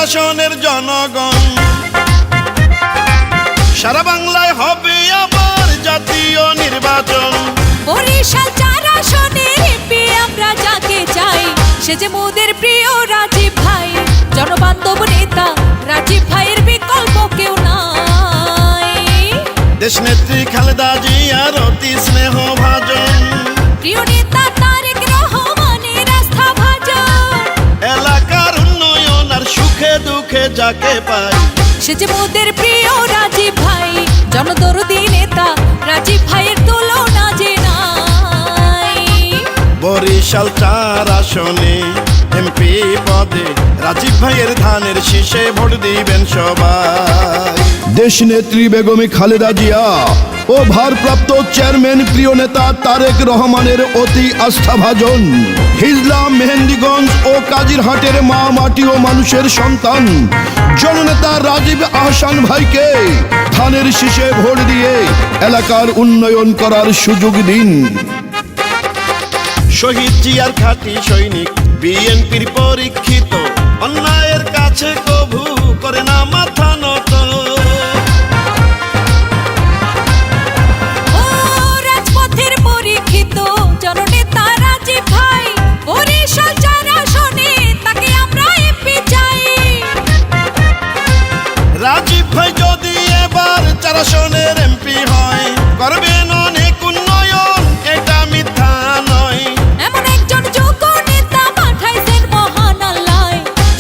আসনের জনগণ। সারা বাংলায় হবে আবার জাতীয় নির্বাচন। বরিশাল 4 আসনের এমপি আমরা যাকে চাই, সে যে মোদের প্রিয় রাজীব ভাই। জনবান্ধব নেতা রাজীব ভাইয়ের বিকল্প কেউ নাই। দেশ নেত্রী খালেদা জিয়ার অতি স্নেহ ভাজন। প্রিয় নেতা তারেক রহমানের আস্থা ভাজন। এলাকার উন্নয়ন আর সুখে দুঃখে যাকে পাই, সে যে মোদের প্রিয় রাজীব ভাই। জনদরদি নেতা রাজীব ভাইয়ের তুলনা যে নাই। বরিশাল 4 আসনে এমপি পদে রাজীব ভাইয়ের ধানের শীষে ভোট দিবেন সবাই। দেশ নেত্রী বেগম খালেদা জিয়া ও ভারপ্রাপ্ত চেয়ারম্যান প্রিয় নেতা তারেক রহমানের অতি আস্থাভাজন। হিজলা, মেহেন্দিগঞ্জ ও কাজিরহাটের মা মাটি ও মানুষের সন্তান জননেতা রাজীব আহসান ভাইকে ধানের শীষে ভোট দিয়ে এলাকার উন্নয়ন করার সুযোগ দিন। শহীদ জিয়ার খাঁটি সৈনিক, বিএনপির পরীক্ষিত, অন্যায়ের কাছে কভু করে না মাথা নত। রাজপথের পরীক্ষিত জননেতা রাজীব ভাই। বরিশাল 4 আসনে তাকে আমরা এমপি চাই। রাজীব ভাই যদি এবার 4 আসনের এমপি হয়, করবেন অনেক উন্নয়ন, এটা মিথ্যা নয়। এমন একজন যোগ্য নেতা পাঠাইছেন মহান আল্লাহ,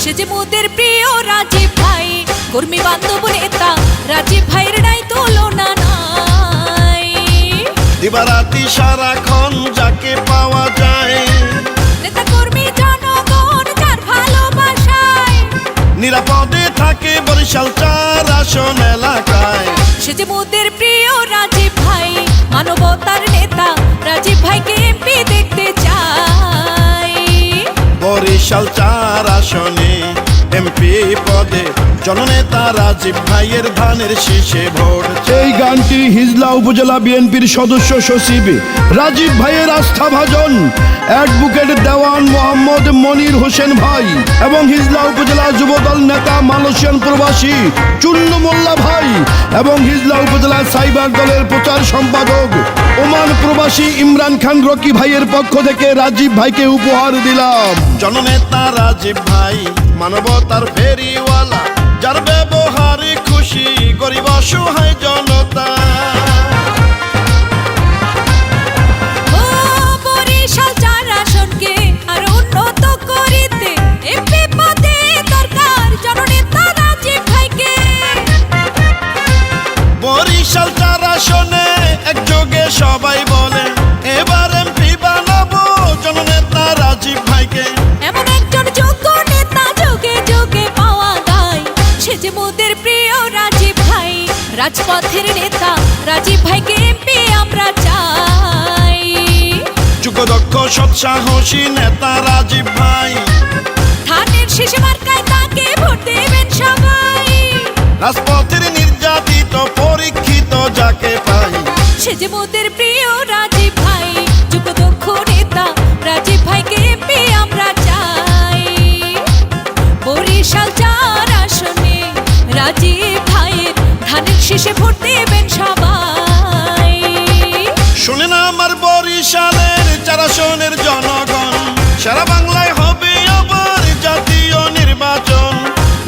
সে যে মোদের প্রিয় রাজীব ভাই। কর্মী বান্ধব নেতা রাজীব ভাইয়ের নাই তুলনা নাই। দিবারাতি সারাক্ষণ যাকে পাওয়া যায়, নেতা কর্মী জনগণ যার ভালোবাসায়, নিরাপদে থাকে বরিশাল 4 আসন এলাকায়। সে যে মোদের প্রিয় রাজীব ভাই। মানবতার নেতা রাজীব ভাইকে এমপি দেখতে চাই। বরিশাল 4 আসনে এমপি পদে জননেতা রাজীব ভাইয়ের ধানের শীষে ভোট। এই গানটি হিজলা উপজেলা বিএনপির সদস্য সচিব রাজীব ভাইয়ের আস্থাভাজন অ্যাডভোকেট দেওয়ান মোহাম্মদ মনির হোসেন ভাই এবং হিজলা উপজেলা যুবদল নেতা মালয়েশিয়ান প্রবাসী চুন্নু মোল্লা ভাই এবং হিজলা উপজেলা সাইবার দলের প্রচার সম্পাদক ওমান প্রবাসী ইমরান খান রকি ভাইয়ের পক্ষ থেকে রাজীব ভাইকে উপহার দিলাম। জননেতা রাজীব ভাই মানবতার ফেরিওয়ালা, যার ব্যবহারে খুশি গরিব অসহায় জনতা। বরিশাল 4 আসনকে আরো উন্নত করিতে এমপি পদে দরকার জননেতা রাজীব ভাইকে। বরিশাল 4 আসনে একযোগে সবাই বলে, এবার এমপি বানাবো জননেতা রাজীব ভাইকে। এমন একজন যোগ্য নেতা যুগে যুগে পাওয়া যায়, সে যে মোদের প্রিয় রাজীব ভাই। রাজপথের নেতা রাজীব ভাইকে এমপি আমরা চাই। যোগ্যদক্ষ সৎসাহসী নেতা রাজীব ভাই, ধানের শীষে মার্কায় তাকে ভোট দেবেন সবাই। রাজপথের নির্যাতিত পরীক্ষিত যাকে পাই, সে যে মোদের প্রিয় রাজীব ভাই। যোগ্যদক্ষ নেতা রাজীব ভাইকে এমপি আমরা চাই। বরিশাল 4 আসনে রাজীব ভাইয়ের ধানের শীষে ভোট দেবেন সবাই। শুনে না আমার বরিশালের 4 আসনের জনগণ। সারা বাংলায় হবে আবার জাতীয় নির্বাচন।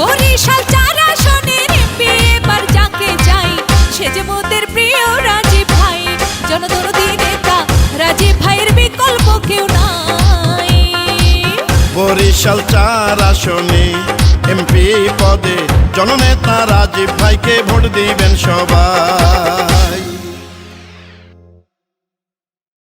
বরিশাল 4 আসনের এমপি এবার যাকে চাই, সে যে মোদের প্রিয় রাজীব ভাই। জনদরদি নেতা রাজীব ভাইয়ের বিকল্প কেউ নাই। বরিশাল 4 আসনে এমপি পদে জননেতা রাজীব ভাইকে ভোট দিবেন সবাই।